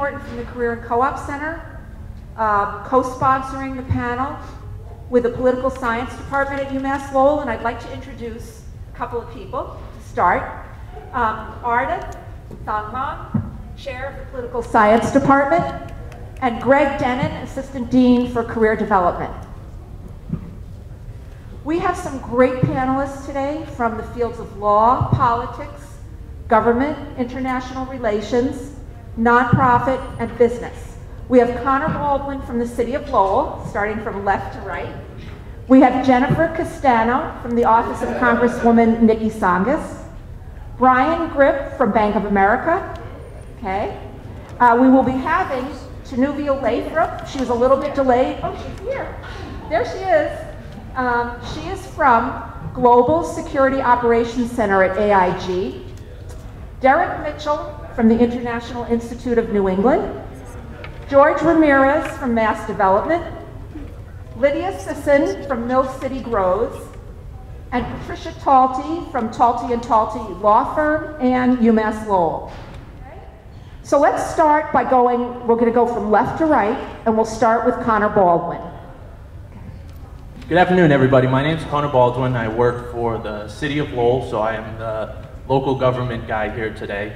Horton from the Career and Co-op Center, co-sponsoring the panel with the Political Science Department at UMass Lowell, and I'd like to introduce a couple of people to start. Arda Thangmang, Chair of the Political Science Department, and Greg Denon, Assistant Dean for Career Development. We have some great panelists today from the fields of law, politics, government, international relations, nonprofit, and business. We have Connor Baldwin from the City of Lowell, starting from left to right. We have Jennifer Castano from the Office of Congresswoman Nikki Tsongas. Brian Grip from Bank of America. Okay. We will be having Tristan Lathrop. She was a little bit delayed. Oh, she's here. There she is. She is from Global Security Operations Center at AIG. Derek Mitchell from the International Institute of New England. Jorge Ramirez from Mass Development. Lydia Assistant from Mill City Grows. And Patricia Attorney from Talty & Talty Law Firm and UMass Lowell. So let's start by we're going to go from left to right, and we'll start with Connor Baldwin. Good afternoon, everybody. My name is Connor Baldwin. I work for the City of Lowell, so I am the local government guy here today.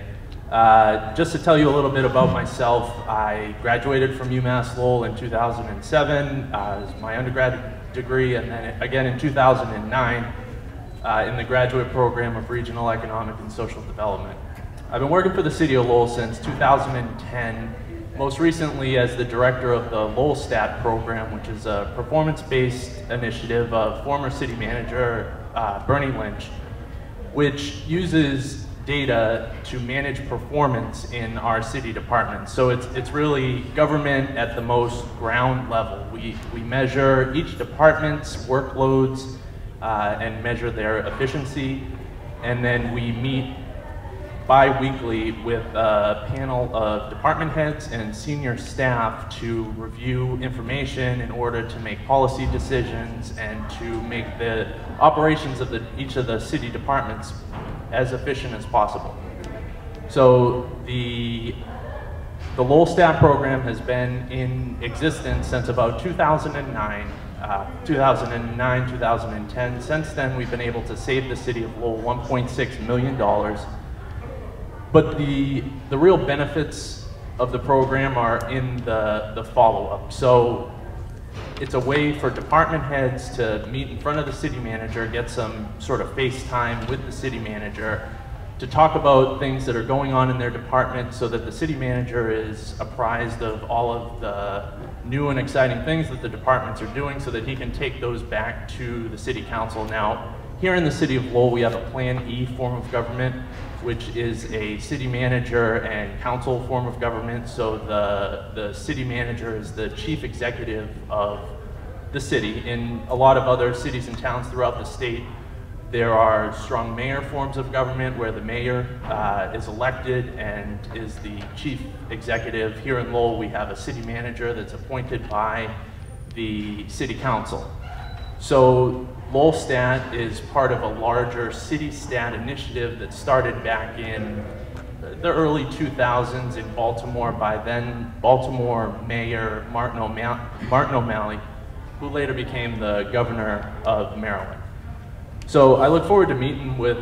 Just to tell you a little bit about myself, I graduated from UMass Lowell in 2007 as my undergraduate degree, and then again in 2009 in the graduate program of Regional Economic and Social Development. I've been working for the City of Lowell since 2010, most recently as the director of the Lowell Stat program, which is a performance-based initiative of former city manager Bernie Lynch, which uses data to manage performance in our city departments. So it's really government at the most ground level. We measure each department's workloads and measure their efficiency, and then we meet bi-weekly with a panel of department heads and senior staff to review information in order to make policy decisions and to make the operations of each of the city departments as efficient as possible. So the Lowell Stat program has been in existence since about 2009, 2010. Since then, we've been able to save the City of Lowell $1.6 million. But the real benefits of the program are in the follow-up. So it's a way for department heads to meet in front of the city manager, get some sort of face time with the city manager to talk about things that are going on in their department so that the city manager is apprised of all of the new and exciting things that the departments are doing so that he can take those back to the city council. Now, here in the City of Lowell, we have a Plan E form of government, which is a city manager and council form of government. So the city manager is the chief executive of the city. In a lot of other cities and towns throughout the state, there are strong mayor forms of government where the mayor is elected and is the chief executive. Here in Lowell, we have a city manager that's appointed by the city council. So Lowell Stat is part of a larger city stat initiative that started back in the early 2000s in Baltimore by then Baltimore Mayor Martin O'Malley, who later became the governor of Maryland. So I look forward to meeting with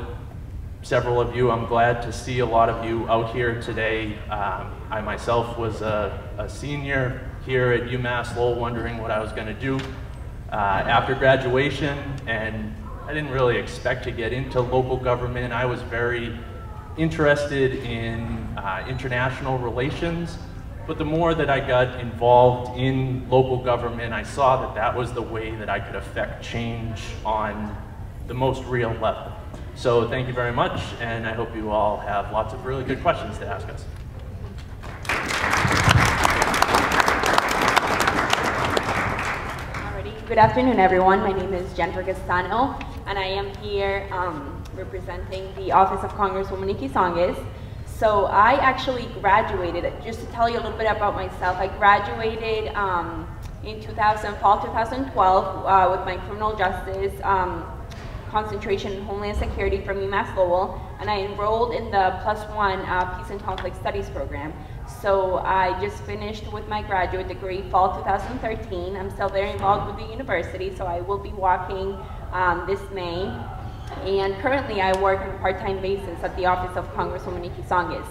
several of you. I'm glad to see a lot of you out here today. I myself was a senior here at UMass Lowell wondering what I was going to do after graduation, and I didn't really expect to get into local government. I was very interested in international relations, but the more that I got involved in local government, I saw that that was the way that I could affect change on the most real level. So thank you very much, and I hope you all have lots of really good questions to ask us. Good afternoon, everyone. My name is Jennifer Castano, and I am here representing the Office of Congresswoman Nikki Tsongas. So I actually graduated, just to tell you a little bit about myself, I graduated in fall 2012 with my criminal justice concentration in Homeland Security from UMass Lowell, and I enrolled in the +1 Peace and Conflict Studies program. So I just finished with my graduate degree fall 2013. I'm still very involved with the university, so I will be walking this May. And currently I work on a part-time basis at the office of Congresswoman Nikki Tsongas.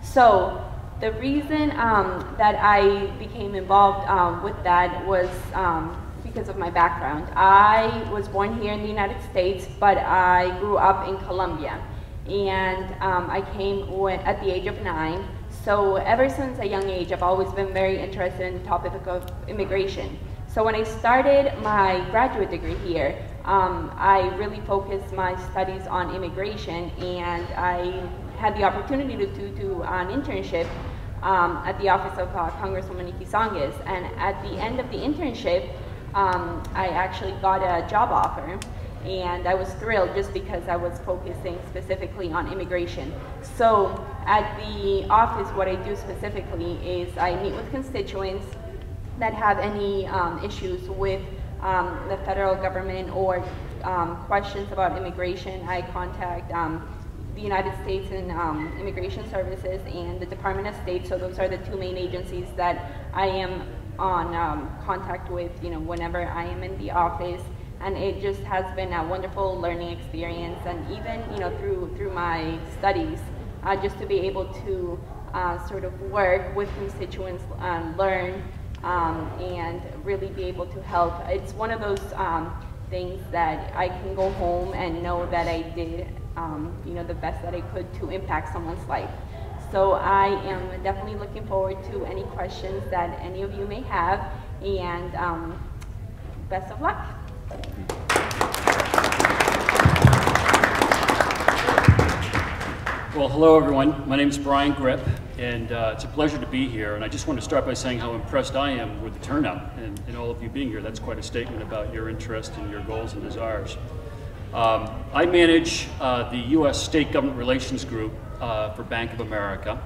So the reason that I became involved with that was because of my background. I was born here in the United States, but I grew up in Colombia. And I came at the age of 9. So ever since a young age, I've always been very interested in the topic of immigration. So when I started my graduate degree here, I really focused my studies on immigration, and I had the opportunity to do an internship at the office of Congresswoman Nikki Tsongas. And at the end of the internship, I actually got a job offer. And I was thrilled just because I was focusing specifically on immigration. So at the office, what I do specifically is I meet with constituents that have any issues with the federal government or questions about immigration. I contact the United States and Immigration Services and the Department of State. So those are the two main agencies that I am on contact with, whenever I am in the office. And it just has been a wonderful learning experience, and even through my studies, just to be able to sort of work with constituents, learn, and really be able to help. It's one of those things that I can go home and know that I did the best that I could to impact someone's life. So I am definitely looking forward to any questions that any of you may have, and best of luck. Well, hello everyone. My name is Brian Gripp, and it's a pleasure to be here. And I just want to start by saying how impressed I am with the turnout and all of you being here. That's quite a statement about your interest and your goals and desires. I manage the U.S. State Government Relations Group for Bank of America,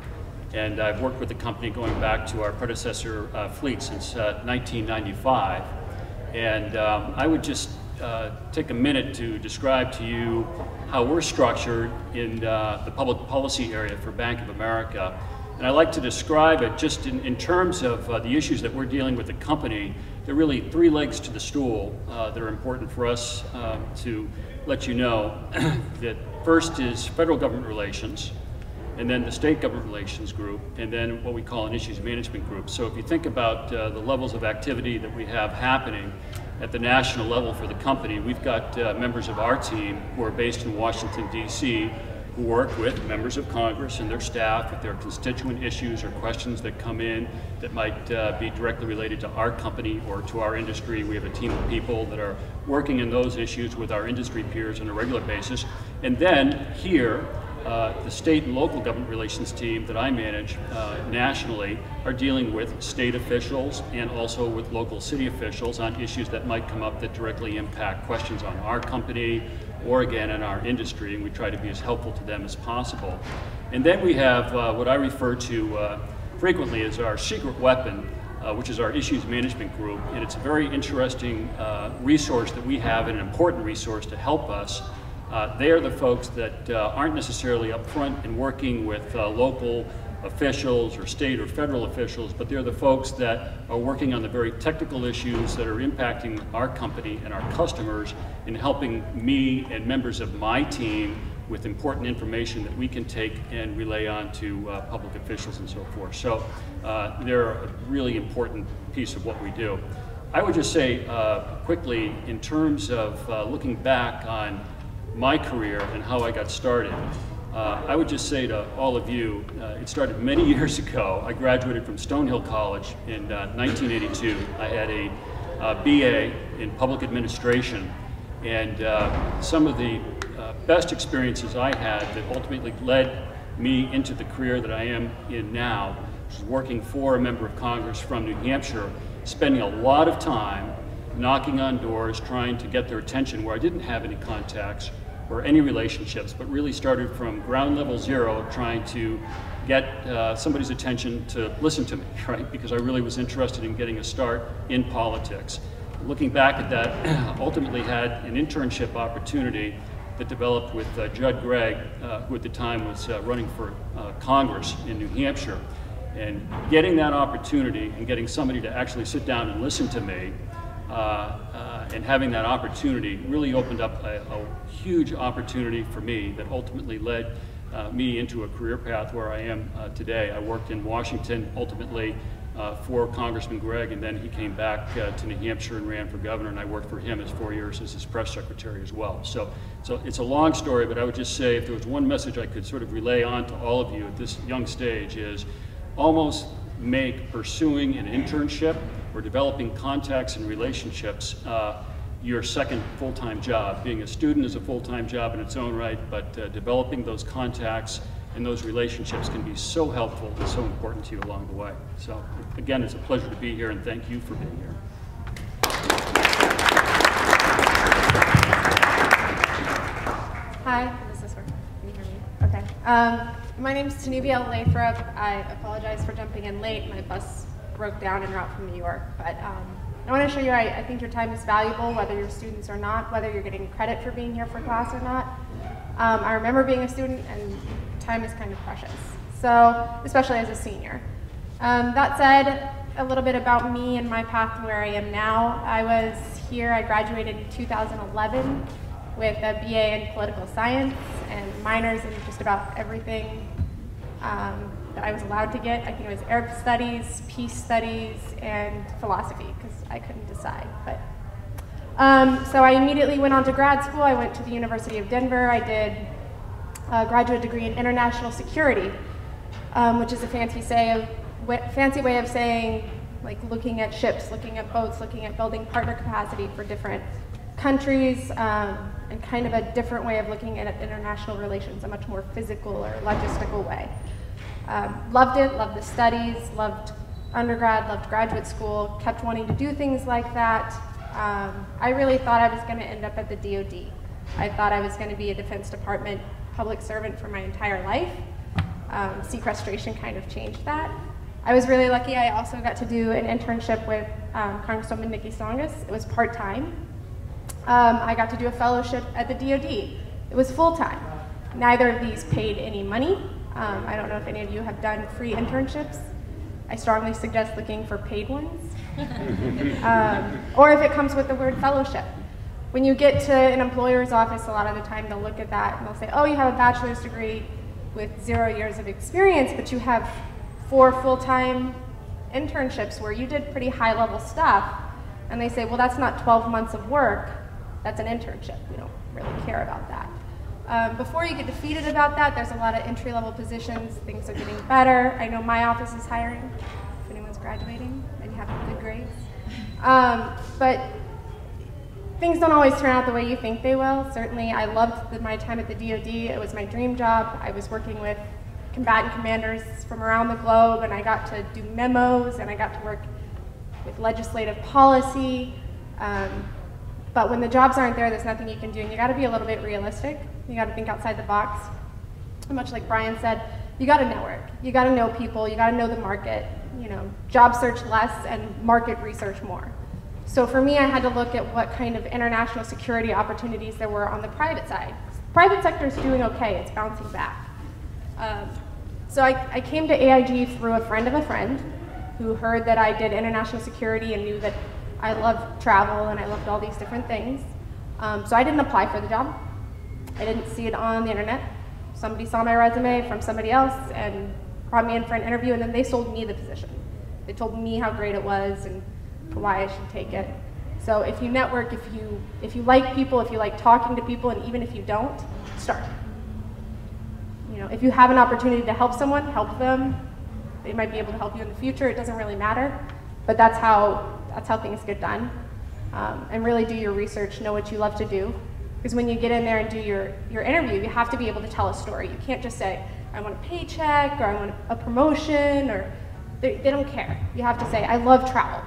and I've worked with the company going back to our predecessor fleet since 1995. And I would just take a minute to describe to you how we're structured in the public policy area for Bank of America. And I like to describe it just in terms of the issues that we're dealing with the company. There are really three legs to the stool that are important for us to let you know. That first is federal government relations, and then the state government relations group, and then what we call an issues management group. So if you think about the levels of activity that we have happening at the national level for the company, we've got members of our team who are based in Washington, D.C., who work with members of Congress and their staff if there are constituent issues or questions that come in that might be directly related to our company or to our industry. We have a team of people that are working in those issues with our industry peers on a regular basis. And then here, the state and local government relations team that I manage nationally are dealing with state officials and also with local city officials on issues that might come up that directly impact questions on our company or again in our industry, and we try to be as helpful to them as possible. And then we have what I refer to frequently as our secret weapon, which is our issues management group, and it's a very interesting resource that we have, and an important resource to help us. They are the folks that aren't necessarily up front in working with local officials or state or federal officials, but they're the folks that are working on the very technical issues that are impacting our company and our customers, in helping me and members of my team with important information that we can take and relay on to public officials and so forth. So they're a really important piece of what we do. I would just say quickly, in terms of looking back on my career and how I got started, I would just say to all of you, it started many years ago. I graduated from Stonehill College in 1982. I had a BA in public administration, and some of the best experiences I had that ultimately led me into the career that I am in now, which is working for a member of Congress from New Hampshire, spending a lot of time knocking on doors, trying to get their attention where I didn't have any contacts or any relationships, but really started from ground level zero, trying to get somebody's attention to listen to me, right? Because I really was interested in getting a start in politics. Looking back at that, ultimately had an internship opportunity that developed with Judd Gregg, who at the time was running for Congress in New Hampshire. And getting that opportunity and getting somebody to actually sit down and listen to me and having that opportunity really opened up a huge opportunity for me that ultimately led me into a career path where I am today. I worked in Washington ultimately for Congressman Gregg, and then he came back to New Hampshire and ran for governor, and I worked for him as 4 years as his press secretary as well. So it's a long story, but I would just say if there was one message I could sort of relay on to all of you at this young stage is almost make pursuing an internship or developing contacts and relationships your second full-time job. Being a student is a full-time job in its own right, but developing those contacts and those relationships can be so helpful and so important to you along the way. So again, it's a pleasure to be here, and thank you for being here. Hi, does this work? Can you hear me? Okay. My name is Tristan Lathrop. I apologize for jumping in late. My bus broke down en route from New York, but I want to show you I think your time is valuable, whether you're students or not, whether you're getting credit for being here for class or not. I remember being a student, and time is kind of precious, so especially as a senior. That said, a little bit about me and my path to where I am now. I graduated in 2011 with a BA in political science and minors in just about everything that I was allowed to get. I think it was Arab studies, peace studies, and philosophy, because I couldn't decide. But so I immediately went on to grad school. I went to the University of Denver. I did a graduate degree in international security, which is a fancy way of saying, like, looking at ships, looking at boats, looking at building partner capacity for different countries, and kind of a different way of looking at international relations, a much more physical or logistical way. Loved it, loved the studies, loved undergrad, loved graduate school, kept wanting to do things like that. I really thought I was going to end up at the DoD. I thought I was going to be a Defense Department public servant for my entire life. Sequestration kind of changed that. I was really lucky. I also got to do an internship with Congresswoman Nikki Tsongas. It was part-time. I got to do a fellowship at the DoD. It was full-time. Neither of these paid any money. I don't know if any of you have done free internships. I strongly suggest looking for paid ones. Or if it comes with the word fellowship. When you get to an employer's office, a lot of the time they'll look at that and they'll say, oh, you have a bachelor's degree with 0 years of experience, but you have 4 full-time internships where you did pretty high-level stuff. And they say, well, that's not 12 months of work. That's an internship. We don't really care about that. Before you get defeated about that, there's a lot of entry-level positions. Things are getting better. I know my office is hiring, if anyone's graduating and you have good grades. But things don't always turn out the way you think they will. Certainly, I loved my time at the DoD. It was my dream job. I was working with combatant commanders from around the globe, and I got to do memos, and I got to work with legislative policy. But when the jobs aren't there, there's nothing you can do, and you got to be a little bit realistic. You got to think outside the box. And much like Brian said, you got to network. You got to know people. You got to know the market. You know, job search less and market research more. So for me, I had to look at what kind of international security opportunities there were on the private side. Private sector is doing okay. It's bouncing back. So I came to AIG through a friend of a friend who heard that I did international security and knew that I loved travel and I loved all these different things. So I didn't apply for the job. I didn't see it on the internet. Somebody saw my resume from somebody else and brought me in for an interview, and then they sold me the position. They told me how great it was and why I should take it. So if you network, if you like people, if you like talking to people, and even if you don't, start. You know, if you have an opportunity to help someone, help them. They might be able to help you in the future. It doesn't really matter, but that's how things get done. And really do your research, know what you love to do. Because when you get in there and do your interview, you have to be able to tell a story. You can't just say, I want a paycheck, or I want a promotion, or they don't care. You have to say, I love travel.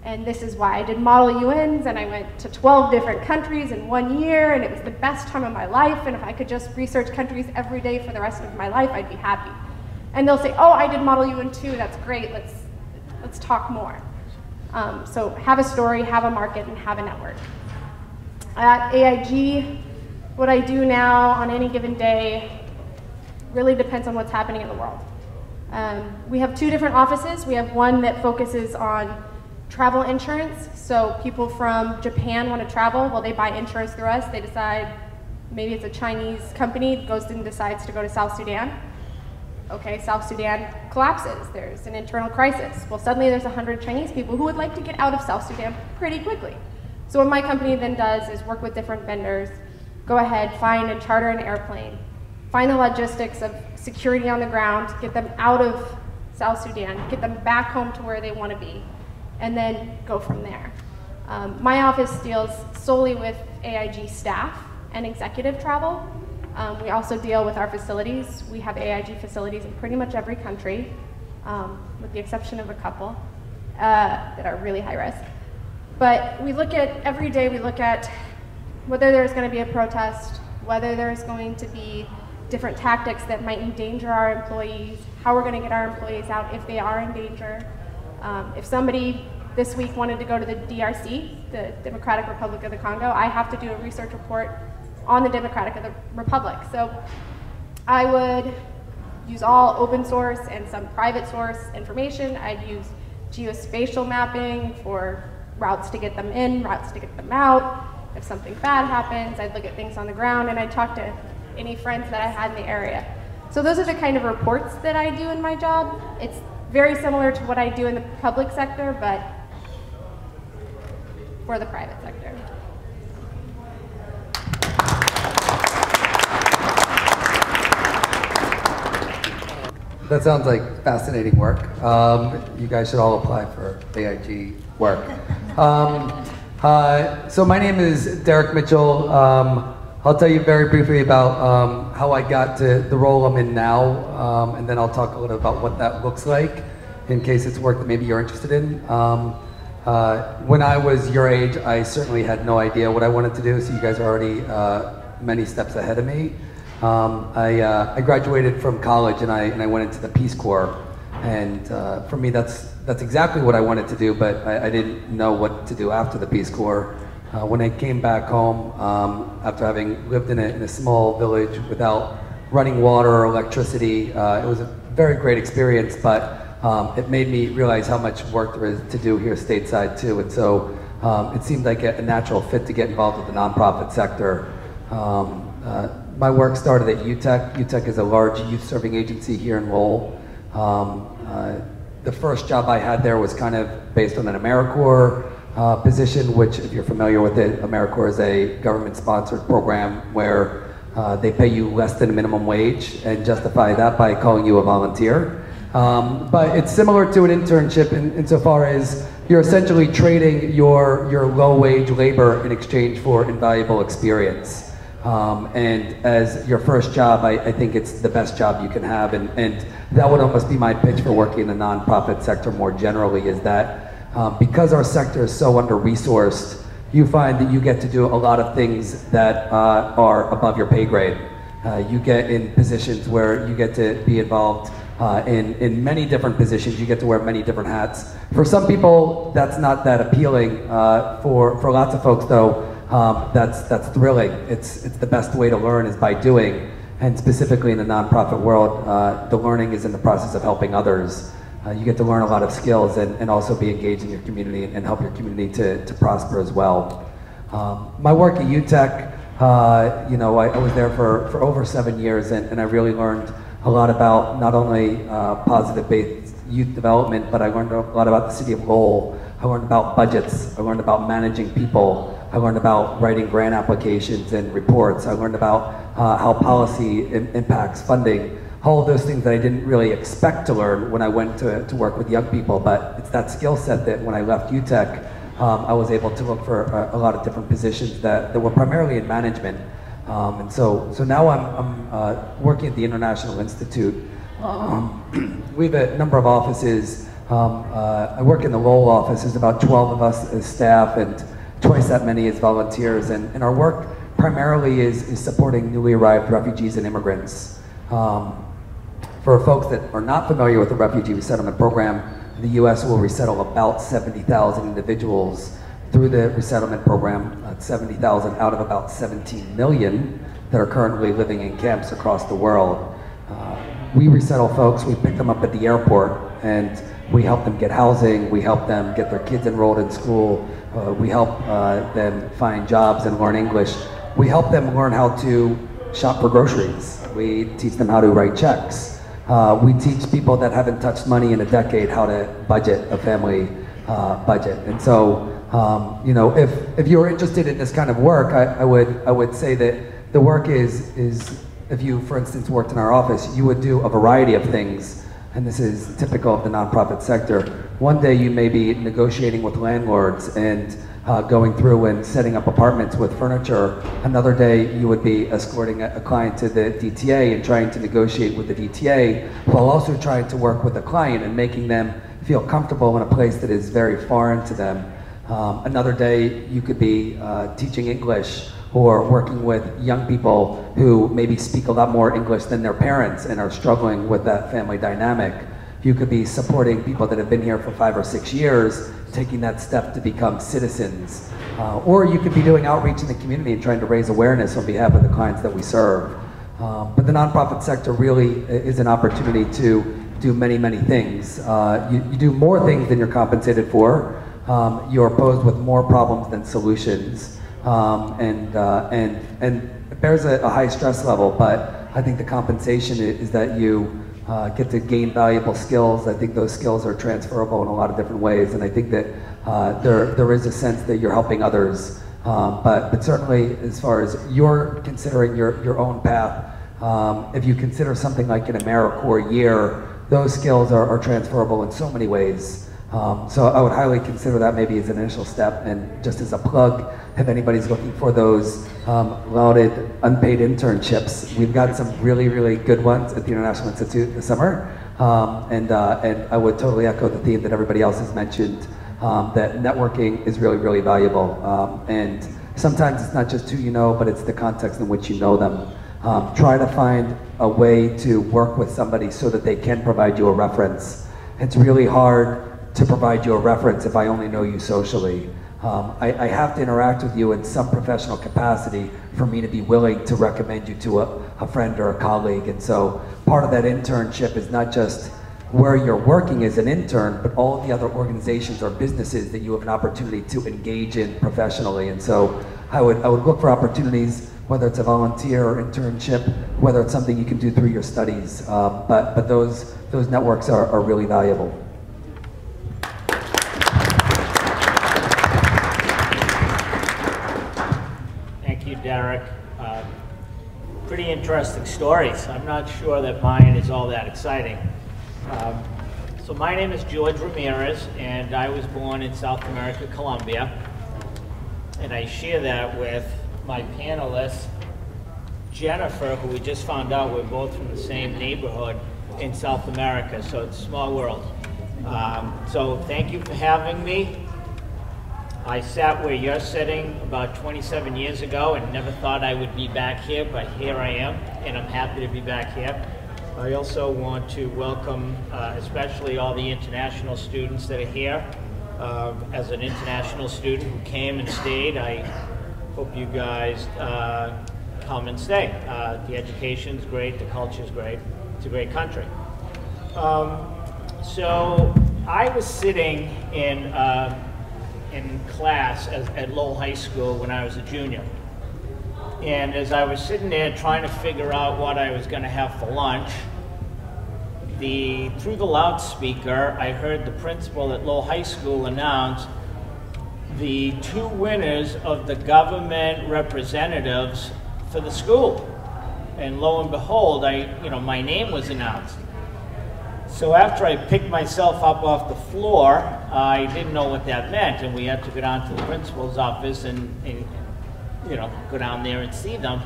And this is why I did model UNs, and I went to 12 different countries in 1 year, and it was the best time of my life, and if I could just research countries every day for the rest of my life, I'd be happy. And they'll say, oh, I did model UN too, that's great, let's talk more. So have a story, have a market, and have a network. At AIG, what I do now on any given day really depends on what's happening in the world. We have two different offices. We have one that focuses on travel insurance. So people from Japan want to travel. Well, they buy insurance through us. They decide, maybe it's a Chinese company, goes and decides to go to South Sudan. Okay, South Sudan collapses. There's an internal crisis. Well, suddenly there's 100 Chinese people who would like to get out of South Sudan pretty quickly. So what my company then does is work with different vendors, go ahead, find and charter an airplane, find the logistics of security on the ground, get them out of South Sudan, get them back home to where they want to be, and then go from there. My office deals solely with AIG staff and executive travel. We also deal with our facilities. We have AIG facilities in pretty much every country, with the exception of a couple that are really high risk. But we look at, every day we look at whether there's going to be a protest, whether there's going to be different tactics that might endanger our employees, how we're going to get our employees out if they are in danger. If somebody this week wanted to go to the DRC, the Democratic Republic of the Congo, I have to do a research report on the Democratic Republic. So I would use all open source and some private source information. I'd use geospatial mapping for routes to get them in, routes to get them out. If something bad happens, I'd look at things on the ground, and I'd talk to any friends that I had in the area. So those are the kind of reports that I do in my job. It's very similar to what I do in the public sector, but for the private sector. That sounds like fascinating work. You guys should all apply for AIG work. So my name is Derek Mitchell. I'll tell you very briefly about how I got to the role I'm in now, and then I'll talk a little about what that looks like in case it's work that maybe you're interested in. When I was your age, I certainly had no idea what I wanted to do, so you guys are already many steps ahead of me. I graduated from college and I went into the Peace Corps, and for me that's exactly what I wanted to do, but I didn't know what to do after the Peace Corps. When I came back home, after having lived in a small village without running water or electricity, it was a very great experience, but it made me realize how much work there is to do here stateside too, and so it seemed like a natural fit to get involved with the nonprofit sector. My work started at UTEC. UTEC is a large youth-serving agency here in Lowell. The first job I had there was kind of based on an AmeriCorps position, which, if you're familiar with it, AmeriCorps is a government-sponsored program where they pay you less than minimum wage and justify that by calling you a volunteer. But it's similar to an internship insofar as you're essentially trading your low-wage labor in exchange for invaluable experience. And as your first job, I think it's the best job you can have, and that would almost be my pitch for working in the nonprofit sector more generally, is that because our sector is so under-resourced, you find that you get to do a lot of things that are above your pay grade. You get in positions where you get to be involved in many different positions. You get to wear many different hats. For some people, that's not that appealing. For lots of folks, though, that's thrilling. It's the best way to learn is by doing, and specifically in the nonprofit world, the learning is in the process of helping others. You get to learn a lot of skills and also be engaged in your community and help your community to prosper as well. My work at UTEC, I was there for over 7 years, and I really learned a lot about not only positive-based youth development, but I learned a lot about the city of Lowell. I learned about budgets. I learned about managing people. I learned about writing grant applications and reports. I learned about how policy impacts funding. All of those things that I didn't really expect to learn when I went to work with young people, but it's that skill set that when I left UTEC, I was able to look for a lot of different positions that were primarily in management. And so now I'm working at the International Institute. We have a number of offices. I work in the Lowell office. There's about 12 of us as staff and twice that many as volunteers. And our work primarily is supporting newly arrived refugees and immigrants. For folks that are not familiar with the Refugee Resettlement Program, the U.S. will resettle about 70,000 individuals through the resettlement program. 70,000 out of about 17 million that are currently living in camps across the world. we resettle folks, we pick them up at the airport, and we help them get housing, we help them get their kids enrolled in school, we help them find jobs and learn English. We help them learn how to shop for groceries. We teach them how to write checks. We teach people that haven't touched money in a decade how to budget a family budget. And so, you know, if you're interested in this kind of work, I would say that the work is if you, for instance, worked in our office, you would do a variety of things, and this is typical of the nonprofit sector. One day you may be negotiating with landlords and going through and setting up apartments with furniture. Another day you would be escorting a client to the DTA and trying to negotiate with the DTA while also trying to work with the client and making them feel comfortable in a place that is very foreign to them. Another day you could be teaching English or working with young people who maybe speak a lot more English than their parents and are struggling with that family dynamic. You could be supporting people that have been here for 5 or 6 years, taking that step to become citizens. Or you could be doing outreach in the community and trying to raise awareness on behalf of the clients that we serve. But the nonprofit sector really is an opportunity to do many, many things. You do more things than you're compensated for. You're posed with more problems than solutions. And it bears a high stress level, but I think the compensation is that you get to gain valuable skills. I think those skills are transferable in a lot of different ways, and I think that there is a sense that you're helping others. But certainly, as far as you're considering your own path, if you consider something like an AmeriCorps year, those skills are transferable in so many ways. So I would highly consider that maybe as an initial step. And just as a plug, if anybody's looking for those lauded unpaid internships, we've got some really, really good ones at the International Institute this summer. And I would totally echo the theme that everybody else has mentioned, that networking is really, really valuable. And sometimes it's not just who you know, but it's the context in which you know them. Try to find a way to work with somebody so that they can provide you a reference. It's really hard to provide you a reference if I only know you socially. I have to interact with you in some professional capacity for me to be willing to recommend you to a friend or a colleague. And so part of that internship is not just where you're working as an intern, but all of the other organizations or businesses that you have an opportunity to engage in professionally. And so I would look for opportunities, whether it's a volunteer or internship, whether it's something you can do through your studies. But those networks are really valuable. Derek. Pretty interesting stories. I'm not sure that mine is all that exciting. So my name is Jorge Ramirez, and I was born in South America, Colombia. And I share that with my panelists, Jennifer, who we just found out we're both from the same neighborhood in South America, so it's a small world. So thank you for having me. I sat where you're sitting about 27 years ago and never thought I would be back here, but here I am, and I'm happy to be back here. I also want to welcome especially all the international students that are here. As an international student who came and stayed, I hope you guys come and stay. The education's great, the culture's great, it's a great country. So I was sitting in class at Lowell High School when I was a junior. And as I was sitting there trying to figure out what I was going to have for lunch, through the loudspeaker, I heard the principal at Lowell High School announce the 2 winners of the government representatives for the school. And lo and behold, my name was announced. So after I picked myself up off the floor, I didn't know what that meant, and we had to go down to the principal's office and go down there and see them.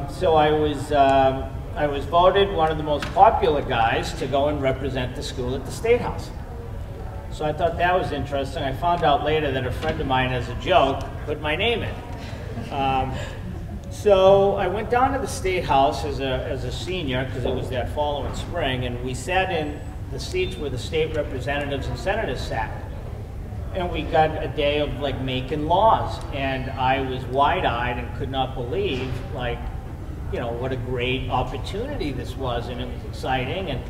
So I was voted one of the most popular guys to go and represent the school at the State House. So I thought that was interesting. I found out later that a friend of mine, as a joke, put my name in. So I went down to the State House as a senior, because it was that following spring, and we sat in the seats where the state representatives and senators sat. And we got a day of making laws, and I was wide-eyed and could not believe you know, what a great opportunity this was, and it was exciting. And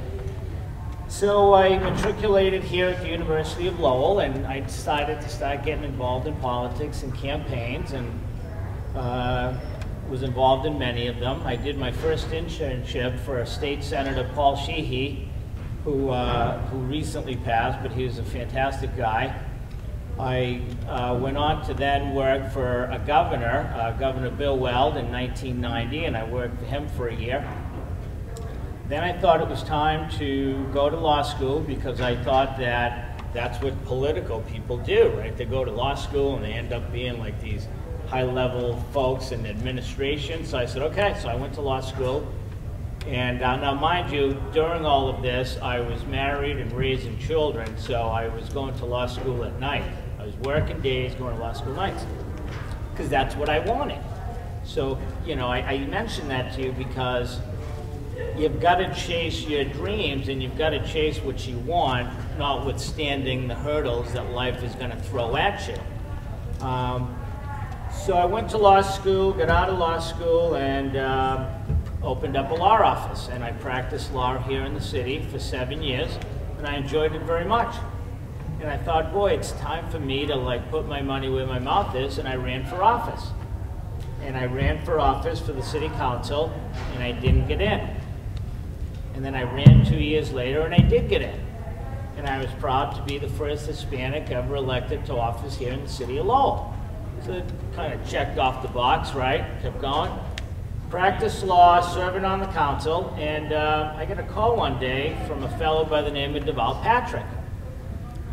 so I matriculated here at the University of Lowell, and I decided to start getting involved in politics and campaigns, and was involved in many of them. I did my first internship for State Senator Paul Sheehy, who recently passed, but he was a fantastic guy. I went on to then work for a governor, Governor Bill Weld, in 1990, and I worked for him for a year. Then I thought it was time to go to law school, because I thought that that's what political people do, right? They go to law school and they end up being like these high-level folks in administration. So I said, okay, so I went to law school. And now mind you, during all of this, I was married and raising children, so I was going to law school at night. I was working days, going to law school nights, because that's what I wanted. So, you know, I mentioned that to you because you've got to chase your dreams, and you've got to chase what you want, notwithstanding the hurdles that life is going to throw at you. So I went to law school, got out of law school, and opened up a law office. And I practiced law here in the city for 7 years, and I enjoyed it very much. And I thought, boy, it's time for me to like put my money where my mouth is, and I ran for office. And I ran for office for the city council, and I didn't get in. And then I ran 2 years later, and I did get in. And I was proud to be the first Hispanic ever elected to office here in the city of Lowell. So it kind of checked off the box, right? Kept going. Practiced law, serving on the council, and I got a call one day from a fellow by the name of Deval Patrick.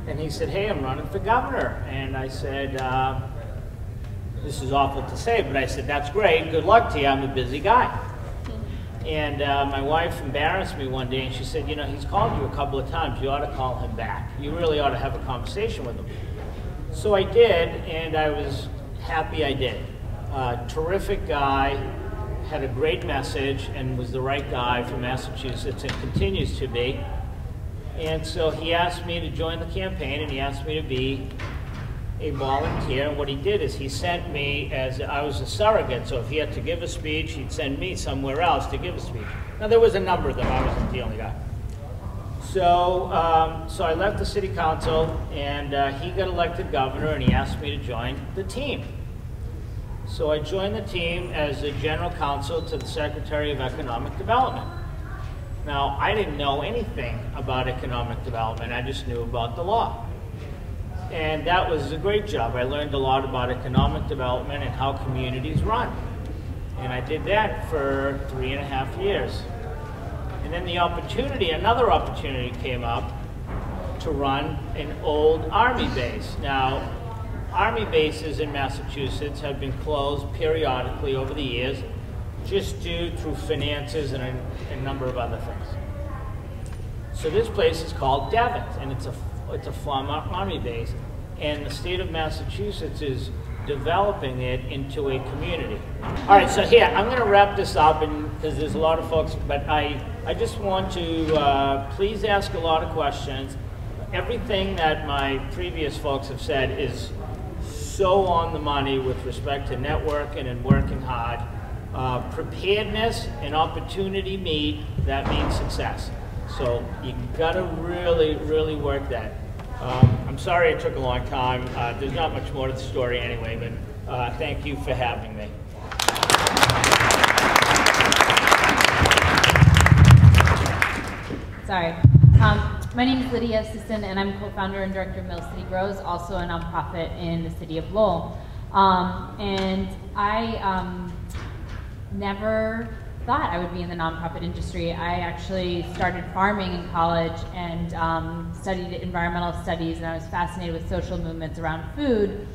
And he said, hey, I'm running for governor. And I said, this is awful to say, but I said, that's great, good luck to you, I'm a busy guy. And my wife embarrassed me one day, and she said, you know, he's called you a couple of times, you ought to call him back. You really ought to have a conversation with him. So I did, and I was happy I did. Terrific guy, had a great message, and was the right guy for Massachusetts, and continues to be. And so he asked me to join the campaign, and he asked me to be a volunteer. And what he did is he sent me, as I was a surrogate, so if he had to give a speech, he'd send me somewhere else to give a speech. Now there was a number of them, I wasn't the only guy. So, so I left the city council, and he got elected governor, and he asked me to join the team. So I joined the team as the general counsel to the Secretary of Economic Development. Now, I didn't know anything about economic development, I just knew about the law. And that was a great job. I learned a lot about economic development and how communities run. And I did that for 3.5 years. And then the opportunity, another opportunity came up to run an old Army base. Now, Army bases in Massachusetts have been closed periodically over the years, just due to finances and a number of other things. So this place is called Devon, and it's a former Army base, and the state of Massachusetts is developing it into a community. All right, so here, I'm going to wrap this up, because there's a lot of folks, but I just want to please ask a lot of questions. Everything that my previous folks have said is so on the money with respect to networking and working hard. Preparedness and opportunity meet, that means success. So you gotta really, really work that. I'm sorry it took a long time. There's not much more to the story anyway, but thank you for having me. Sorry. My name is Lydia Assistant, and I'm co-founder and director of Mill City Grows, also a nonprofit in the city of Lowell. And I never thought I would be in the nonprofit industry. I actually started farming in college and studied environmental studies, and I was fascinated with social movements around food,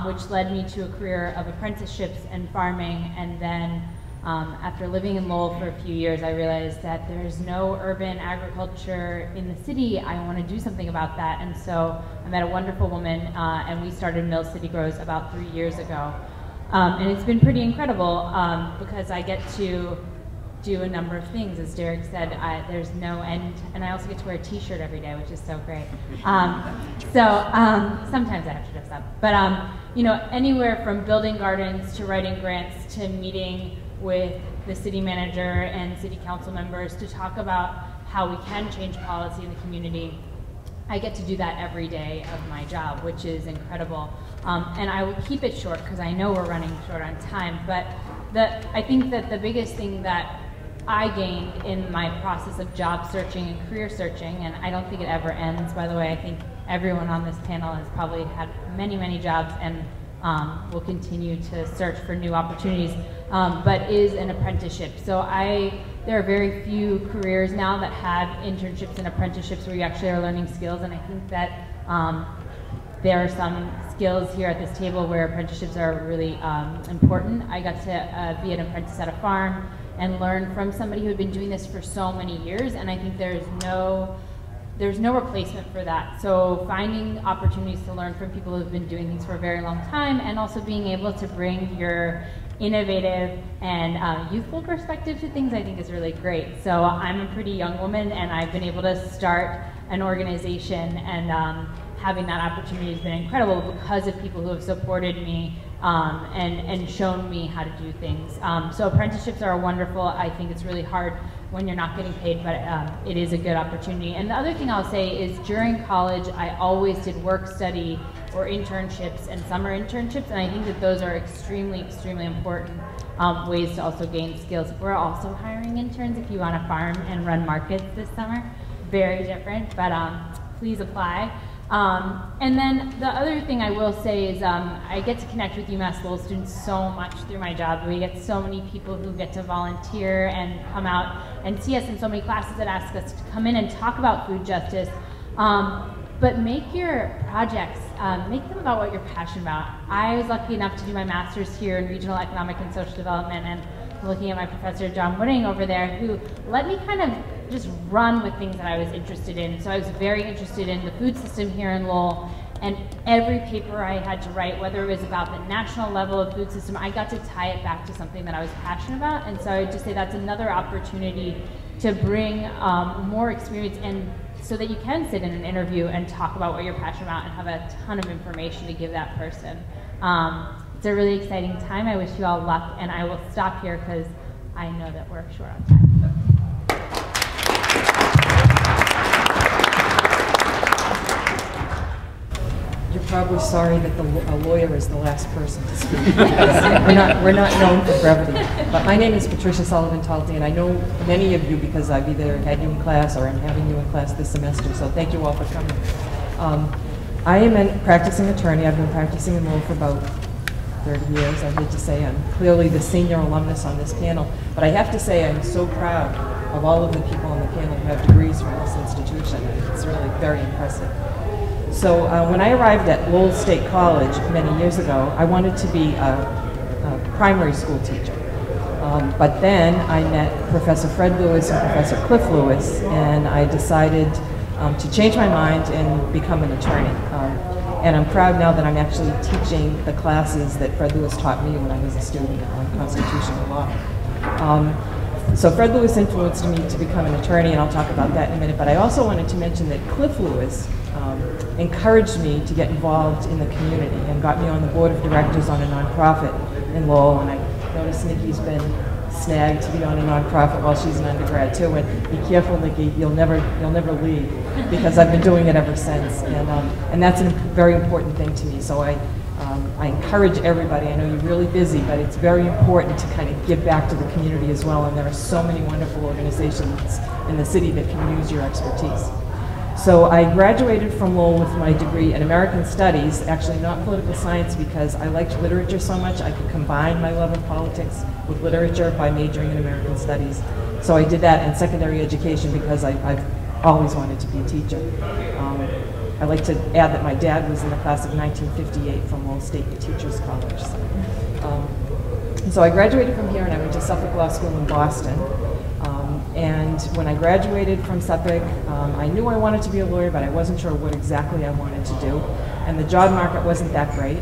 which led me to a career of apprenticeships and farming. And then after living in Lowell for a few years, I realized that there's no urban agriculture in the city. I want to do something about that. And so I met a wonderful woman, and we started Mill City Grows about 3 years ago. And it's been pretty incredible because I get to do a number of things. As Derek said, there's no end, and I also get to wear a t-shirt every day, which is so great. Sometimes I have to dress up. But you know, anywhere from building gardens to writing grants to meeting with the city manager and city council members to talk about how we can change policy in the community. I get to do that every day of my job, which is incredible. And I will keep it short because I know we're running short on time, but I think that the biggest thing that I gained in my process of job searching and career searching, and I don't think it ever ends, by the way, I think everyone on this panel has probably had many, many jobs and will continue to search for new opportunities, but is an apprenticeship. So there are very few careers now that have internships and apprenticeships where you actually are learning skills, and I think that there are some skills here at this table where apprenticeships are really important. I got to be an apprentice at a farm and learn from somebody who had been doing this for so many years, and I think there's no replacement for that. So finding opportunities to learn from people who've been doing things for a very long time, and also being able to bring your innovative and youthful perspective to things, I think is really great. So I'm a pretty young woman, and I've been able to start an organization, and having that opportunity has been incredible because of people who have supported me and shown me how to do things. So apprenticeships are wonderful. I think it's really hard when you're not getting paid, but it is a good opportunity. And the other thing I'll say is during college, I always did work study or internships and summer internships, and I think that those are extremely, extremely important ways to also gain skills. We're also hiring interns if you want to farm and run markets this summer. Very different, but please apply. And then the other thing I will say is I get to connect with UMass Lowell students so much through my job. We get so many people who get to volunteer and come out and see us in so many classes that ask us to come in and talk about food justice. But make your projects, make them about what you're passionate about. I was lucky enough to do my master's here in regional economic and social development, and looking at my professor John Wooding over there, who let me kind of just run with things that I was interested in. So I was very interested in the food system here in Lowell, and every paper I had to write, whether it was about the national level of food system, I got to tie it back to something that I was passionate about. And so I would just say that's another opportunity to bring more experience, and so that you can sit in an interview and talk about what you're passionate about and have a ton of information to give that person. It's a really exciting time. I wish you all luck, and I will stop here because I know that we're short on time. You're probably sorry that a lawyer is the last person to speak. we're not known for brevity. But my name is Patricia Sullivan-Talty, and I know many of you because I've either had you in class or I'm having you in class this semester, so thank you all for coming. I am a practicing attorney. I've been practicing in Lowell for about 30 years. I hate to say I'm clearly the senior alumnus on this panel, but I have to say I'm so proud of all of the people on the panel who have degrees from this institution. It's really very impressive. So when I arrived at Lowell State College many years ago, I wanted to be a primary school teacher. But then I met Professor Fred Lewis and Professor Cliff Lewis, and I decided to change my mind and become an attorney. And I'm proud now that I'm actually teaching the classes that Fred Lewis taught me when I was a student on constitutional law. So Fred Lewis influenced me to become an attorney, and I'll talk about that in a minute. But I also wanted to mention that Cliff Lewis encouraged me to get involved in the community and got me on the board of directors on a nonprofit in Lowell. And I noticed Nikki's been snagged to be on a nonprofit while she's an undergrad too. And be careful, Nikki, you'll never leave, because I've been doing it ever since. And that's a very important thing to me. So I encourage everybody. I know you're really busy, but it's very important to kind of give back to the community as well. And there are so many wonderful organizations in the city that can use your expertise. So I graduated from Lowell with my degree in American Studies, actually not political science, because I liked literature so much I could combine my love of politics with literature by majoring in American Studies. So I did that in secondary education because I've always wanted to be a teacher. I like to add that my dad was in the class of 1958 from Lowell State Teachers College. So I graduated from here and I went to Suffolk Law School in Boston. And when I graduated from Suffolk, I knew I wanted to be a lawyer, but I wasn't sure what exactly I wanted to do. And the job market wasn't that great.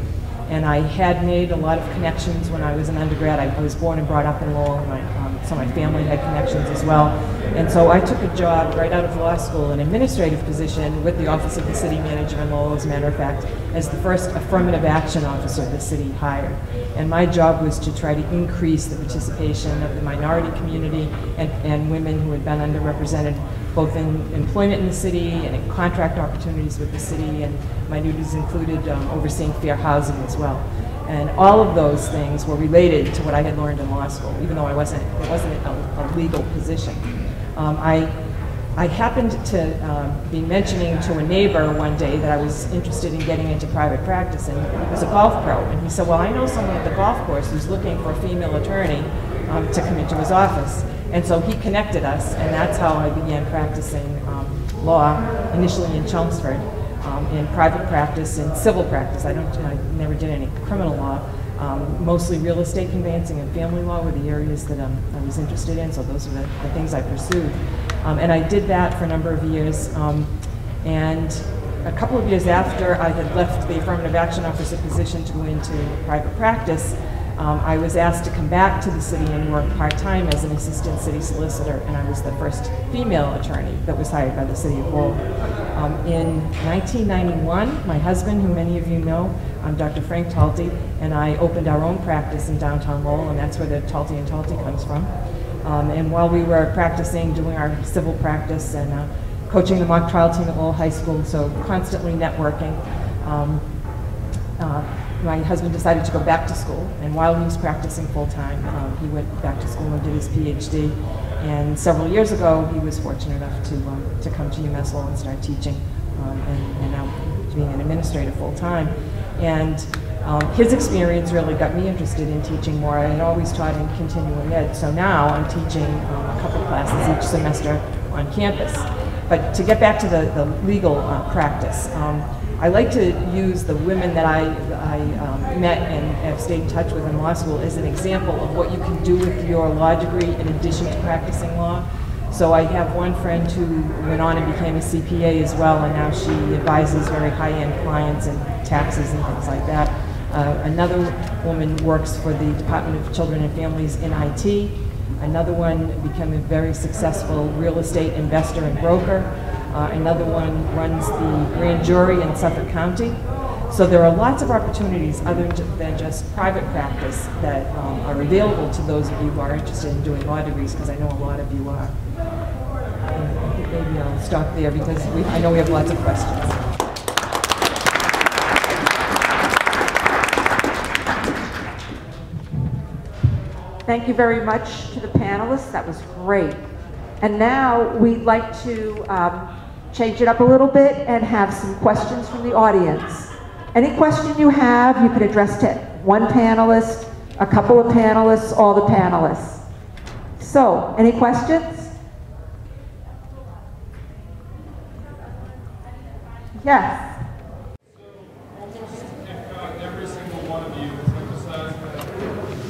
And I had made a lot of connections when I was an undergrad. I was born and brought up in Lowell. My so my family had connections as well. And so I took a job right out of law school, an administrative position with the Office of the City Manager in Lowell, as a matter of fact, as the first affirmative action officer the city hired. And my job was to try to increase the participation of the minority community and women who had been underrepresented, both in employment in the city and in contract opportunities with the city, and my duties included overseeing fair housing as well. And all of those things were related to what I had learned in law school, even though it wasn't a legal position. I happened to be mentioning to a neighbor one day that I was interested in getting into private practice, and he was a golf pro, and he said, well, I know someone at the golf course who's looking for a female attorney to come into his office. And so he connected us, and that's how I began practicing law, initially in Chelmsford, in private practice and civil practice. I never did any criminal law. Mostly real estate conveyancing and family law were the areas that I was interested in, so those are the things I pursued. And I did that for a number of years. And a couple of years after I had left the affirmative action officer position to go into private practice, I was asked to come back to the city and work part-time as an assistant city solicitor, and I was the first female attorney that was hired by the city of Lowell. In 1991, my husband, who many of you know, Dr. Frank Talty, and I opened our own practice in downtown Lowell, and that's where the Talty and Talty comes from. And while we were practicing, doing our civil practice and coaching the mock trial team at Lowell High School, so constantly networking, my husband decided to go back to school, and while he was practicing full-time, he went back to school and did his PhD. And several years ago, he was fortunate enough to come to UMass Lowell and start teaching, and now being an administrator full-time. And his experience really got me interested in teaching more. I had always taught in continuing ed, so now I'm teaching a couple classes each semester on campus. But to get back to the legal practice, I like to use the women that I met and have stayed in touch with in law school as an example of what you can do with your law degree in addition to practicing law. So I have one friend who went on and became a CPA as well, and now she advises very high-end clients and taxes and things like that. Another woman works for the Department of Children and Families in IT. Another one became a very successful real estate investor and broker. Another one runs the grand jury in Suffolk County. So there are lots of opportunities other than just private practice that are available to those of you who are interested in doing law degrees, because I know a lot of you are. I think maybe I'll stop there because I know we have lots of questions. Thank you very much to the panelists. That was great. And now we'd like to change it up a little bit and have some questions from the audience. Any question you have, you could address to one panelist, a couple of panelists, all the panelists. So, any questions? Yes. Every single one of you has emphasized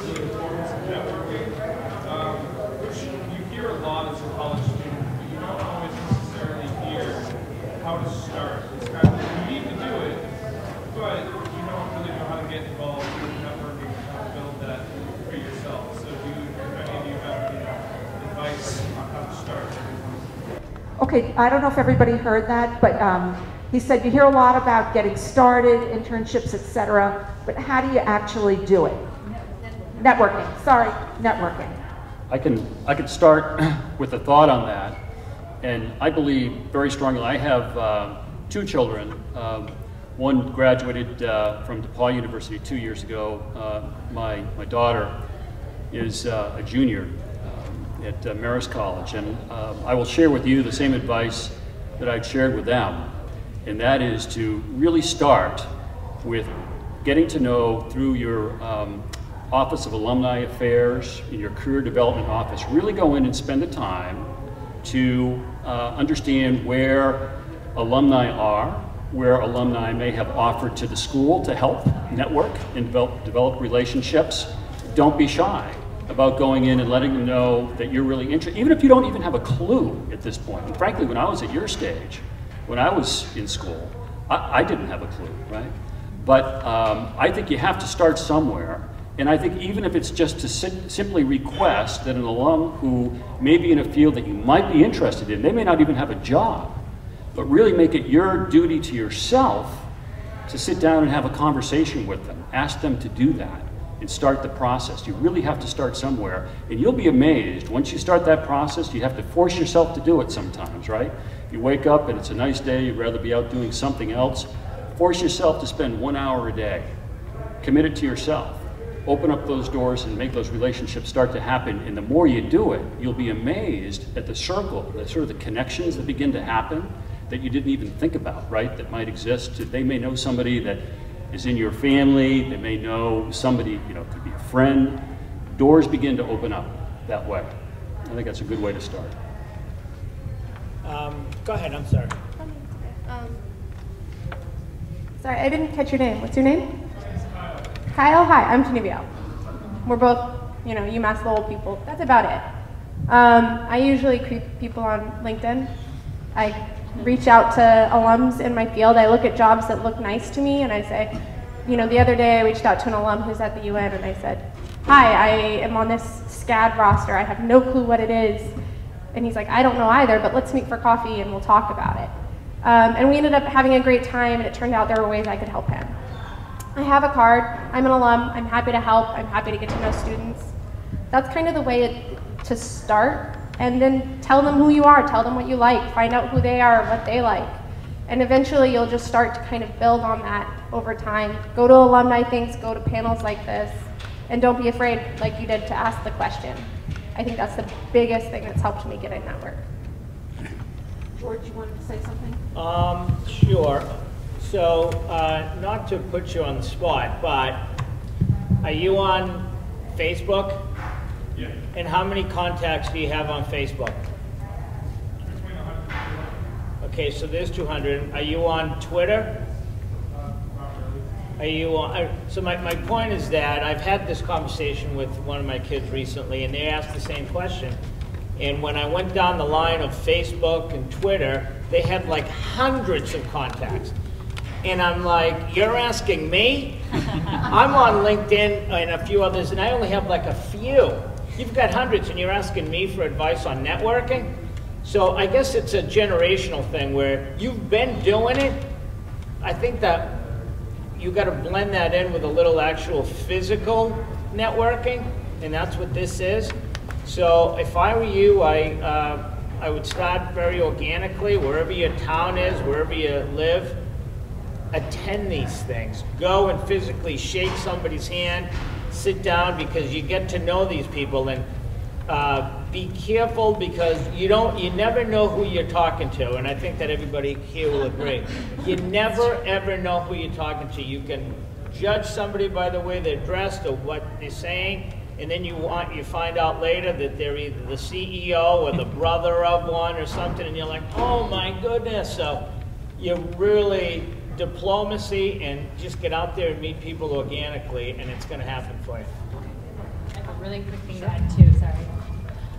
the importance of networking, which you hear a lot as a college student, but you don't always necessarily hear how to start. It's kind of, you need to do it, but you don't really know how to get involved with networking and how to build that for yourself. So if any of you have advice on how to start? Okay, I don't know if everybody heard that, but he said you hear a lot about getting started, internships, etc., but how do you actually do it? Networking. Sorry, networking. I can start with a thought on that, and I believe very strongly. I have two children. One graduated from DePaul University 2 years ago. My daughter is a junior at Marist College, and I will share with you the same advice that I've shared with them, and that is to really start with getting to know through your Office of Alumni Affairs, in your Career Development Office. Really go in and spend the time to understand where alumni are, where alumni may have offered to the school to help network and develop relationships. Don't be shy about going in and letting them know that you're really interested, even if you don't even have a clue at this point. And frankly, when I was at your stage, when I was in school, I didn't have a clue, right? But I think you have to start somewhere, And I think even if it's just to simply request that an alum who may be in a field that you might be interested in, they may not even have a job, but really make it your duty to yourself to sit down and have a conversation with them. Ask them to do that and start the process. You really have to start somewhere, and you'll be amazed. Once you start that process, you have to force yourself to do it sometimes, right? You wake up and it's a nice day, you'd rather be out doing something else. Force yourself to spend 1 hour a day. Commit it to yourself. Open up those doors and make those relationships start to happen, and the more you do it, you'll be amazed at the circle, the sort of the connections that begin to happen that you didn't even think about, right, that might exist. They may know somebody that is in your family, they may know somebody, you know, could be a friend. Doors begin to open up that way. I think that's a good way to start. Go ahead, I'm sorry. Sorry, I didn't catch your name. What's your name? Kyle. Hi, I'm Genevieve. We're both, you know, UMass Lowell people. That's about it. I usually creep people on LinkedIn. I reach out to alums in my field. I look at jobs that look nice to me, and I say, you know, the other day I reached out to an alum who's at the UN, and I said, hi, I am on this SCAD roster. I have no clue what it is. And he's like, I don't know either, but let's meet for coffee and we'll talk about it. And we ended up having a great time, and it turned out there were ways I could help him. I have a card. I'm an alum. I'm happy to help. I'm happy to get to know students. That's kind of the way to start. And then tell them who you are. Tell them what you like. Find out who they are, what they like. And eventually you'll just start to kind of build on that over time. Go to alumni things, go to panels like this, and don't be afraid, like you did, to ask the question. I think that's the biggest thing that's helped me get in network. George, you wanted to say something? Sure. So, not to put you on the spot, but are you on Facebook? Yeah. And how many contacts do you have on Facebook? Between 100 and Okay, so there's 200. Are you on Twitter? not really. Are you on, so my point is that I've had this conversation with one of my kids recently, and they asked the same question. And when I went down the line of Facebook and Twitter, they had like hundreds of contacts. And I'm like, you're asking me? I'm on LinkedIn and a few others, and I only have like a few. You've got hundreds, and you're asking me for advice on networking? So I guess it's a generational thing where you've been doing it. I think that you got to blend that in with a little actual physical networking, and that's what this is. So if I were you, I would start very organically, wherever your town is, wherever you live. Attend these things. Go and physically shake somebody's hand, sit down, because you get to know these people, and be careful, because you never know who you're talking to, and I think that everybody here will agree. You never ever know who you're talking to. You can judge somebody by the way they're dressed or what they're saying, and then you find out later that they're either the CEO or the brother of one or something, and you're like, oh my goodness. So you really diplomacy, and just get out there and meet people organically, and it's going to happen for you. I have a really quick thing to add too, sorry.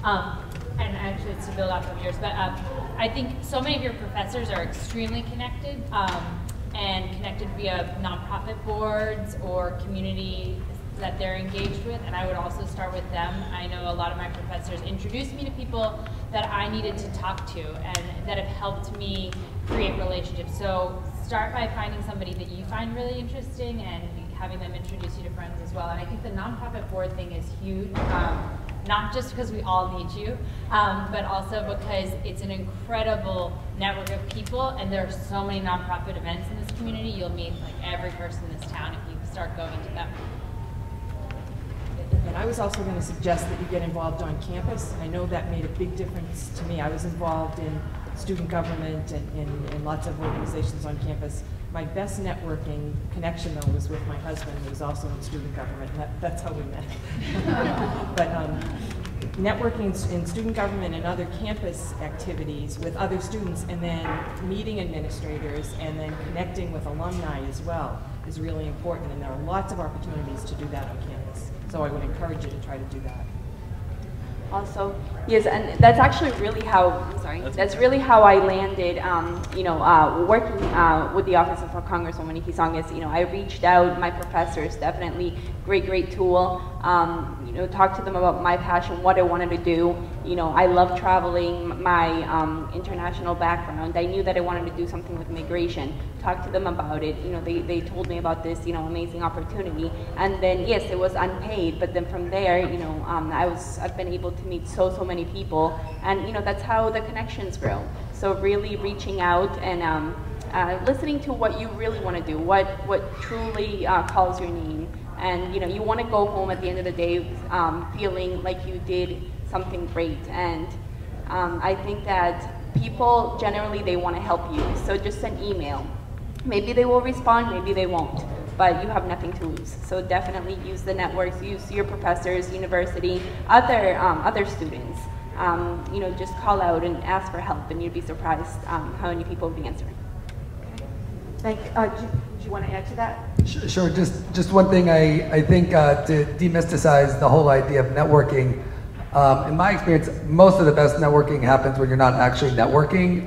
And actually it's to build off of yours, but I think so many of your professors are extremely connected, and connected via nonprofit boards or community that they're engaged with, and I would also start with them. I know a lot of my professors introduced me to people that I needed to talk to and that have helped me create relationships. So start by finding somebody that you find really interesting and having them introduce you to friends as well. And I think the nonprofit board thing is huge, not just because we all need you, but also because it's an incredible network of people, and there are so many nonprofit events in this community. You'll meet like every person in this town if you start going to them. And I was also going to suggest that you get involved on campus. I know that made a big difference to me. I was involved in student government and in lots of organizations on campus. My best networking connection, though, was with my husband, who was also in student government. That's how we met. But networking in student government and other campus activities with other students, and then meeting administrators, and then connecting with alumni as well is really important. And there are lots of opportunities to do that on campus. So I would encourage you to try to do that. Also, yes, and that's actually really how, I'm sorry, that's really how I landed, working with the Office of Congresswoman Nikki Tsongas. I reached out, my professors, definitely great tool, talked to them about my passion, what I wanted to do. I love traveling, my international background. I knew that I wanted to do something with migration. Talked to them about it. They told me about this, amazing opportunity. And then, yes, it was unpaid, but then from there, I've been able to meet so many people, and that's how the connections grow. So really reaching out and listening to what you really want to do, what truly calls your name. And you want to go home at the end of the day feeling like you did something great. And I think that people generally, they want to help you. So just an email. Maybe they will respond, maybe they won't, but you have nothing to lose. So definitely use the networks, use your professors, university, other students. Just call out and ask for help, and you'd be surprised how many people will be answering. Thank you. Do you want to add to that? Sure. Just one thing. I think to demystifize the whole idea of networking. In my experience, most of the best networking happens when you're not actually networking.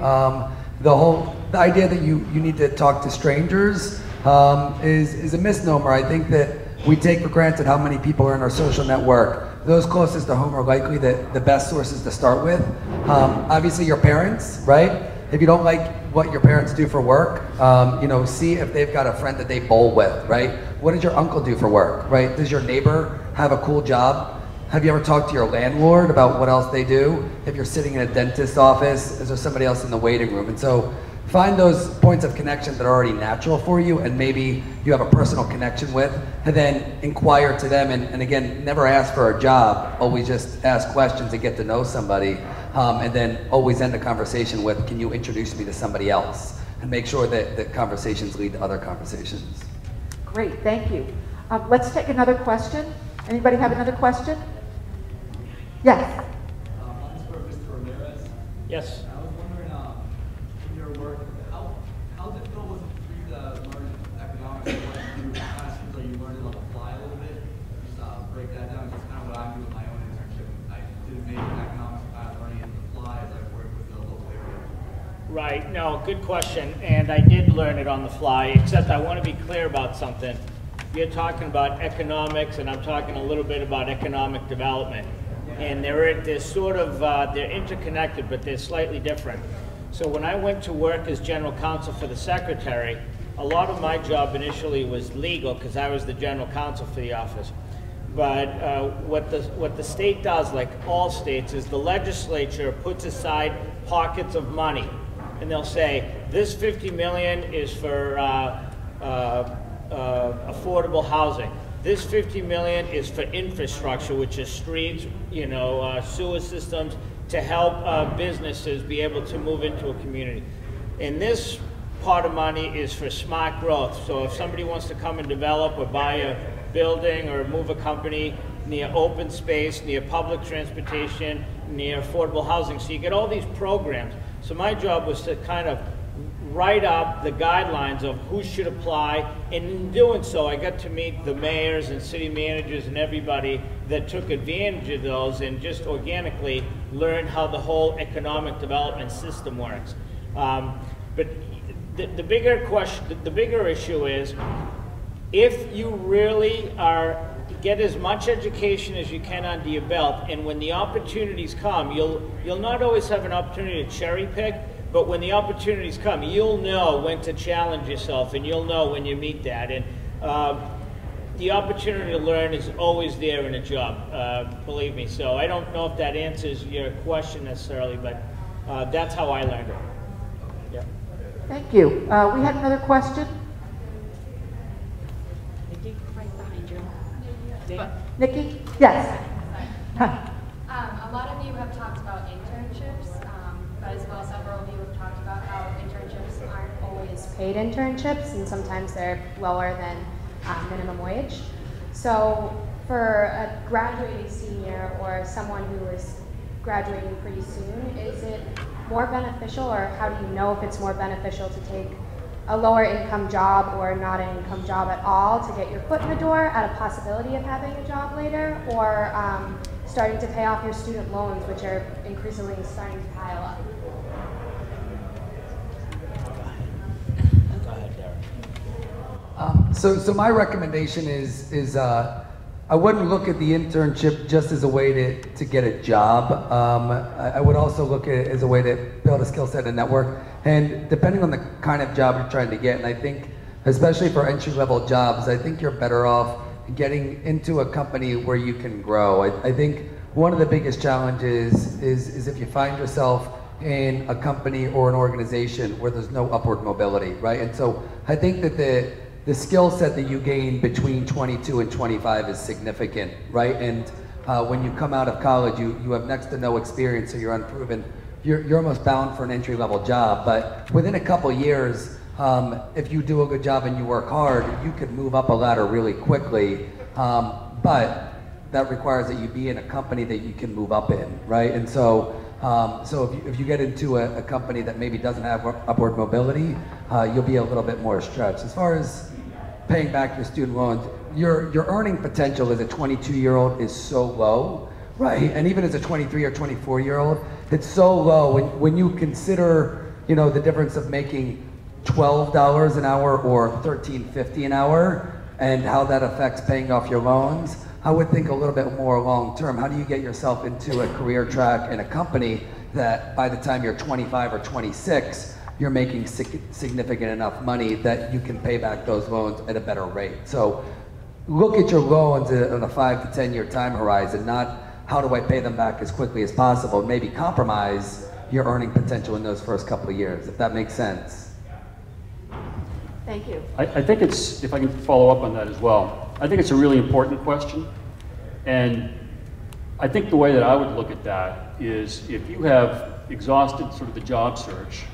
The idea that you need to talk to strangers is a misnomer. I think that we take for granted how many people are in our social network. Those closest to home are likely the best sources to start with. Obviously, your parents, right? If you don't like what your parents do for work, see if they've got a friend that they bowl with, right? What does your uncle do for work, right? Does your neighbor have a cool job? Have you ever talked to your landlord about what else they do? If you're sitting in a dentist's office, is there somebody else in the waiting room? And so find those points of connection that are already natural for you and maybe you have a personal connection with, and then inquire to them. And again, never ask for a job, always just ask questions and get to know somebody. And then always end a conversation with, can you introduce me to somebody else? And make sure that the conversations lead to other conversations. Great, thank you. Let's take another question. Anybody have another question? Yes. Mine's for Mr. Ramirez. Yes. I was wondering, in your work, how difficult was it for you to learn economics? It kind of seems like you learned it on the fly a little bit. Just break that down. That's kind of what I'm doing with my own internship. I did a major in economics, kind of learning it on the fly as I worked with the local area. Right. No, good question. And I did learn it on the fly, except I want to be clear about something. You're talking about economics, and I'm talking a little bit about economic development. And they're sort of, they're interconnected, but they're slightly different. So when I went to work as general counsel for the secretary, a lot of my job initially was legal because I was the general counsel for the office. But what the state does, like all states, is the legislature puts aside pockets of money. And they'll say, this $50 million is for affordable housing. This $50 million is for infrastructure, which is streets, sewer systems, to help businesses be able to move into a community. And this pot of money is for smart growth. So if somebody wants to come and develop or buy a building or move a company near open space, near public transportation, near affordable housing. So you get all these programs. So my job was to kind of write up the guidelines of who should apply, and in doing so I got to meet the mayors and city managers and everybody that took advantage of those and just organically learn how the whole economic development system works. But the bigger question, the bigger issue is, if you really get as much education as you can under your belt, and when the opportunities come, you'll not always have an opportunity to cherry pick, but when the opportunities come, you'll know when to challenge yourself, and you'll know when you meet that. And the opportunity to learn is always there in a job, believe me. So I don't know if that answers your question necessarily, but that's how I learned it. Yeah. Thank you. We had another question. Nikki, right behind you. Nikki? Yes. A lot of you have talked about internships, but as well several of you have talked about how internships aren't always paid internships, and sometimes they're lower than minimum wage. So for a graduating senior or someone who is graduating pretty soon, is it more beneficial, or how do you know if it's more beneficial to take a lower income job or not an income job at all to get your foot in the door at a possibility of having a job later, or starting to pay off your student loans, which are increasingly starting to pile up? Go ahead, Derek. So my recommendation is I wouldn't look at the internship just as a way to get a job. I would also look at it as a way to build a skill set and network. And depending on the kind of job you're trying to get, and I think especially for entry-level jobs, I think you're better off getting into a company where you can grow. I think one of the biggest challenges is if you find yourself in a company or an organization where there's no upward mobility, right? And so I think that the skill set that you gain between 22 and 25 is significant, right? And when you come out of college, you have next to no experience, so you're unproven. You're almost bound for an entry-level job, but within a couple years, if you do a good job and you work hard, you could move up a ladder really quickly, but that requires that you be in a company that you can move up in, right? And so if you get into a company that maybe doesn't have upward mobility, you'll be a little bit more stretched. As far as paying back your student loans, your earning potential as a 22-year-old is so low, right? And even as a 23 or 24-year-old, it's so low when you consider, the difference of making $12 an hour or $13.50 an hour and how that affects paying off your loans. I would think a little bit more long term. How do you get yourself into a career track in a company that by the time you're 25 or 26, you're making significant enough money that you can pay back those loans at a better rate? So look at your loans on a 5 to 10 year time horizon, not how do I pay them back as quickly as possible, maybe compromise your earning potential in those first couple of years, if that makes sense. Thank you. I think it's, if I can follow up on that as well, I think it's a really important question. And I think the way that I would look at that is if you have exhausted sort of the job search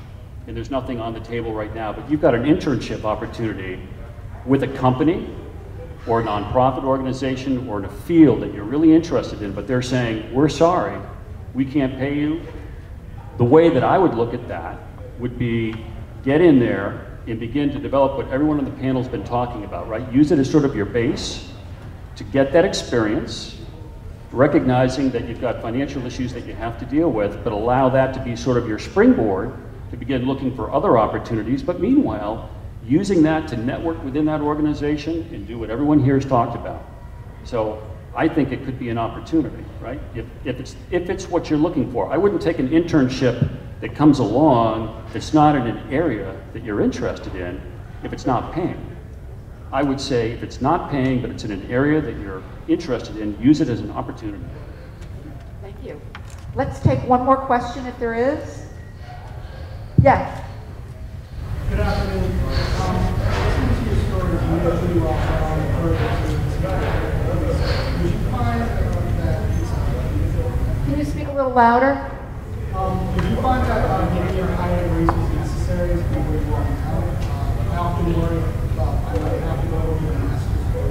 and there's nothing on the table right now, but you've got an internship opportunity with a company or a nonprofit organization or in a field that you're really interested in, but they're saying, we're sorry, we can't pay you. The way that I would look at that would be get in there and begin to develop what everyone on the panel has been talking about, right? Use it as sort of your base to get that experience, recognizing that you've got financial issues that you have to deal with, but allow that to be sort of your springboard to begin looking for other opportunities. But meanwhile, using that to network within that organization and do what everyone here has talked about. So I think it could be an opportunity, right? If it's what you're looking for. I wouldn't take an internship that comes along that's not in an area that you're interested in if it's not paying. I would say if it's not paying, but it's in an area that you're interested in, use it as an opportunity. Thank you. Let's take one more question if there is. Yes. Good afternoon. Listening to your story, you know pretty well how on the would you find that... Can you speak a little louder? Would you find that getting your higher degrees was necessary to be where you are now? I often worry about I might have to go to a master's or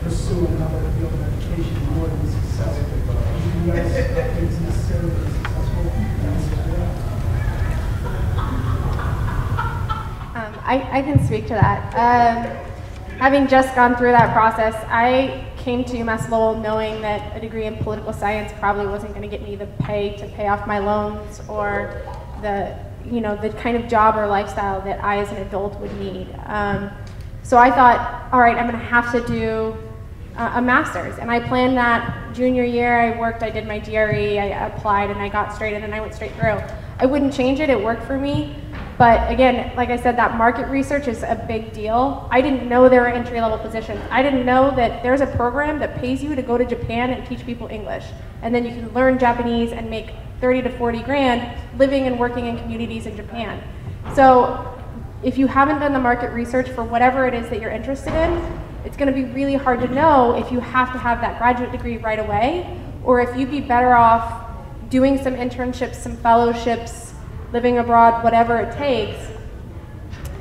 pursue another field of education in order to be successful. Do you guys think it's necessary to be successful in this area? I can speak to that. Having just gone through that process, I came to UMass Lowell knowing that a degree in political science probably wasn't going to get me the pay to pay off my loans or the kind of job or lifestyle that I as an adult would need. So I thought, all right, I'm going to have to do a master's. And I planned that junior year. I did my GRE, I applied, and I got straight in, and I went straight through. I wouldn't change it. It worked for me. But again, like I said, that market research is a big deal. I didn't know there were entry-level positions. I didn't know that there's a program that pays you to go to Japan and teach people English. And then you can learn Japanese and make 30 to 40 grand living and working in communities in Japan. So if you haven't done the market research for whatever it is that you're interested in, it's going to be really hard to know if you have to have that graduate degree right away, or if you'd be better off doing some internships, some fellowships, living abroad, whatever it takes,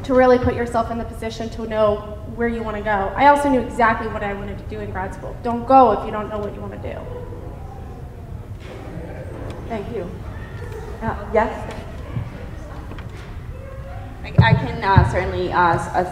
to really put yourself in the position to know where you want to go. I also knew exactly what I wanted to do in grad school. Don't go if you don't know what you want to do. Thank you. Yes? I can certainly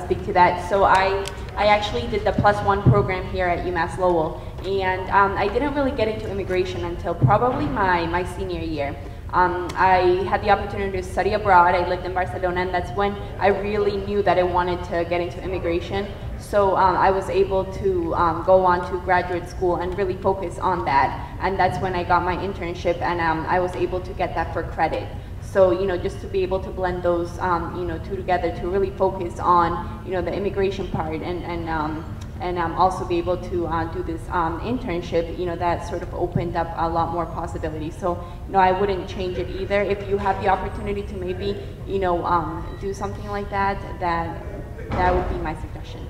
speak to that. So I actually did the +1 program here at UMass Lowell, And I didn't really get into immigration until probably my senior year. I had the opportunity to study abroad. I lived in Barcelona, and that's when I really knew that I wanted to get into immigration. So I was able to go on to graduate school and really focus on that. And that's when I got my internship, and I was able to get that for credit. So, you know, just to be able to blend those, you know, two together to really focus on, you know, the immigration part and also be able to do this internship, you know, that sort of opened up a lot more possibilities. So, you know, I wouldn't change it either. If you have the opportunity to maybe, you know, do something like that, that would be my suggestion.